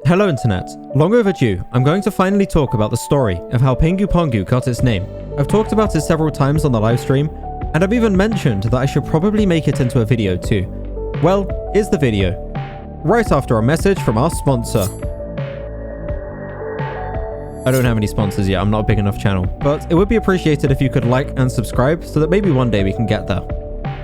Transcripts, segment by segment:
Hello Internet, long overdue. I'm going to finally talk about the story of how PinguPongu got its name. I've talked about it several times on the live stream, and I've even mentioned that I should probably make it into a video too. Well, here's the video. Right after a message from our sponsor. I don't have any sponsors yet, I'm not a big enough channel, but it would be appreciated if you could like and subscribe so that maybe one day we can get there.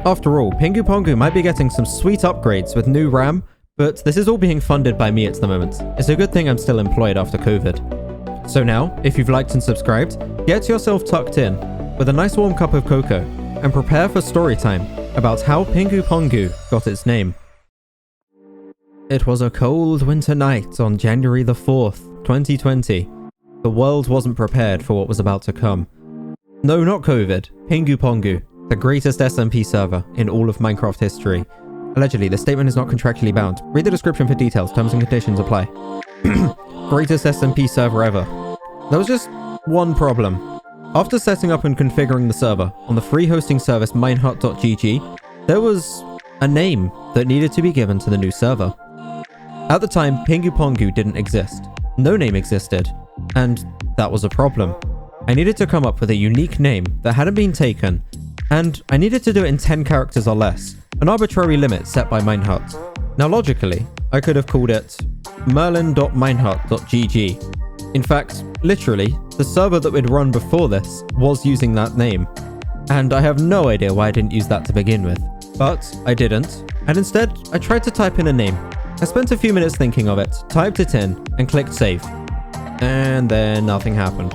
After all, PinguPongu might be getting some sweet upgrades with new RAM, but this is all being funded by me at the moment. It's a good thing I'm still employed after COVID. So now, if you've liked and subscribed, get yourself tucked in with a nice warm cup of cocoa and prepare for story time about how PinguPongu got its name. It was a cold winter night on January the 4th, 2020. The world wasn't prepared for what was about to come. No, not COVID. PinguPongu, the greatest SMP server in all of Minecraft history. Allegedly, the statement is not contractually bound. Read the description for details. Terms and conditions apply. Greatest SMP server ever. There was just one problem. After setting up and configuring the server on the free hosting service minehut.gg, there was a name that needed to be given to the new server. At the time, PinguPongu didn't exist. No name existed, and that was a problem. I needed to come up with a unique name that hadn't been taken, and I needed to do it in 10 characters or less, an arbitrary limit set by Minehut. Now logically, I could have called it merlin.minehut.gg. In fact, literally, the server that we'd run before this was using that name, and I have no idea why I didn't use that to begin with. But I didn't, and instead, I tried to type in a name. I spent a few minutes thinking of it, typed it in, and clicked save. And then nothing happened.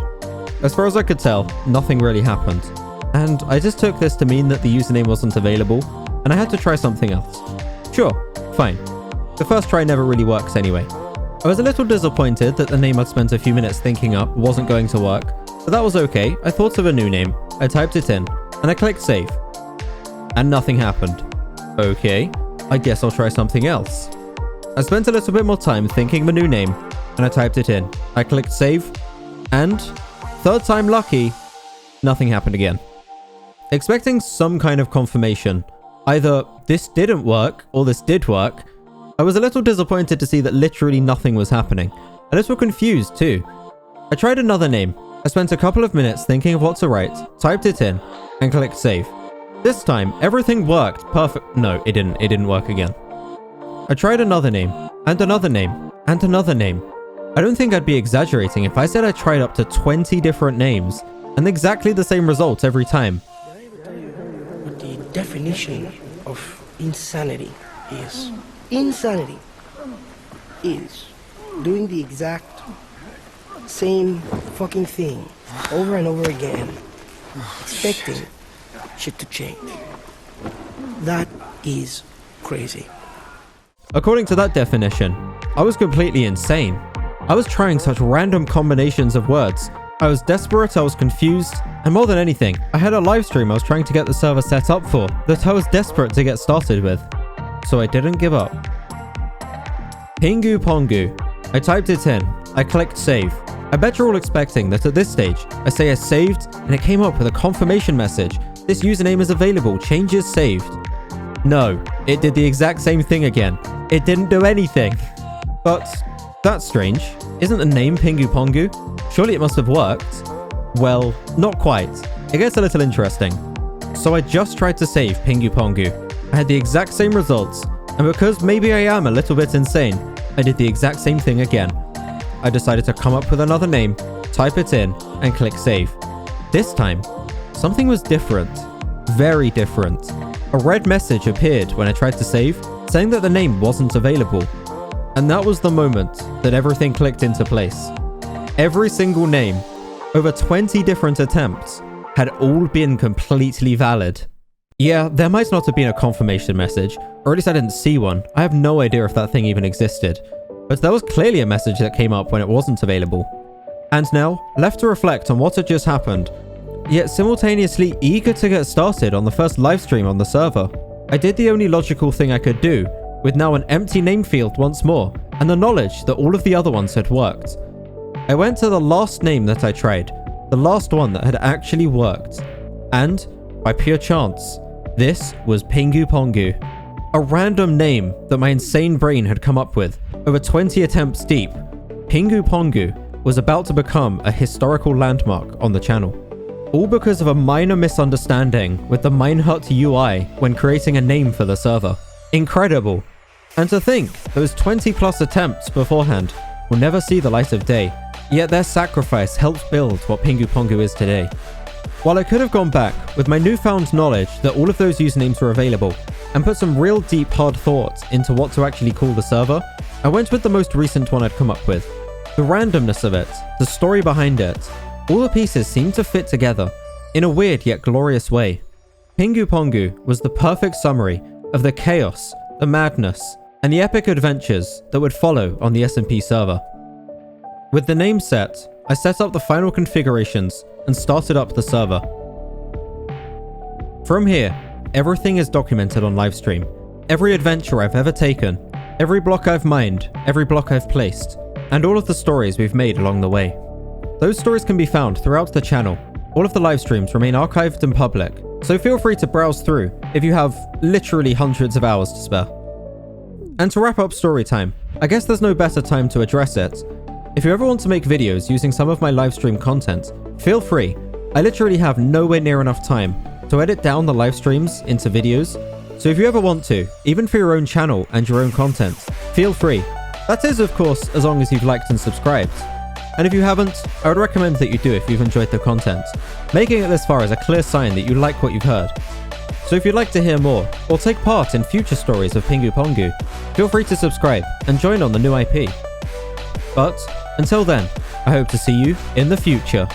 As far as I could tell, nothing really happened. And I just took this to mean that the username wasn't available, and I had to try something else. Sure, fine. The first try never really works anyway. I was a little disappointed that the name I'd spent a few minutes thinking up wasn't going to work, but that was okay. I thought of a new name, I typed it in, and I clicked save. And nothing happened. Okay, I guess I'll try something else. I spent a little bit more time thinking of a new name, and I typed it in. I clicked save, and third time lucky, nothing happened again. Expecting some kind of confirmation, either this didn't work or this did work, I was a little disappointed to see that literally nothing was happening. A little confused too. I tried another name. I spent a couple of minutes thinking of what to write, typed it in, and clicked save. This time, everything worked perfect. No, it didn't work again. I tried another name, and another name, and another name. I don't think I'd be exaggerating if I said I tried up to 20 different names, and exactly the same results every time. What the definition of insanity is. Insanity is doing the exact same fucking thing over and over again, expecting shit to change. That is crazy. According to that definition, I was completely insane. I was trying such random combinations of words. I was desperate, I was confused, and more than anything, I had a live stream I was trying to get the server set up for that I was desperate to get started with. So I didn't give up. PinguPongu. I typed it in. I clicked save. I bet you're all expecting that at this stage, I say I saved, and it came up with a confirmation message. This username is available, changes saved. No, it did the exact same thing again. It didn't do anything. But that's strange. Isn't the name PinguPongu? Surely it must have worked. Well, not quite. It gets a little interesting. So I just tried to save PinguPongu. I had the exact same results, and because maybe I am a little bit insane, I did the exact same thing again. I decided to come up with another name, type it in, and click save. This time, something was different. Very different. A red message appeared when I tried to save, saying that the name wasn't available. And that was the moment that everything clicked into place. Every single name, over 20 different attempts, had all been completely valid. Yeah, there might not have been a confirmation message, or at least I didn't see one. I have no idea if that thing even existed. But there was clearly a message that came up when it wasn't available. And now, left to reflect on what had just happened, yet simultaneously eager to get started on the first livestream on the server, I did the only logical thing I could do, with now an empty name field once more, and the knowledge that all of the other ones had worked. I went to the last name that I tried, the last one that had actually worked, and, by pure chance, this was PinguPongu. A random name that my insane brain had come up with, Over 20 attempts deep, PinguPongu was about to become a historical landmark on the channel. All because of a minor misunderstanding with the Minehut UI when creating a name for the server. Incredible. And to think, those 20 plus attempts beforehand will never see the light of day, yet their sacrifice helped build what PinguPongu is today. While I could have gone back with my newfound knowledge that all of those usernames were available and put some real deep hard thought into what to actually call the server, I went with the most recent one I'd come up with. The randomness of it, the story behind it, all the pieces seemed to fit together in a weird yet glorious way. PinguPongu was the perfect summary of the chaos, the madness, and the epic adventures that would follow on the SMP server. With the name set, I set up the final configurations and started up the server. From here, everything is documented on Livestream. Every adventure I've ever taken, every block I've mined, every block I've placed, and all of the stories we've made along the way. Those stories can be found throughout the channel. All of the live streams remain archived and public, so feel free to browse through if you have literally hundreds of hours to spare. And to wrap up story time, I guess there's no better time to address it. If you ever want to make videos using some of my live stream content, feel free. I literally have nowhere near enough time to edit down the live streams into videos, so if you ever want to, even for your own channel and your own content, feel free. That is, of course, as long as you've liked and subscribed. And if you haven't, I would recommend that you do if you've enjoyed the content. Making it this far is a clear sign that you like what you've heard. So if you'd like to hear more, or take part in future stories of PinguPongu, feel free to subscribe and join on the new IP. But, until then, I hope to see you in the future.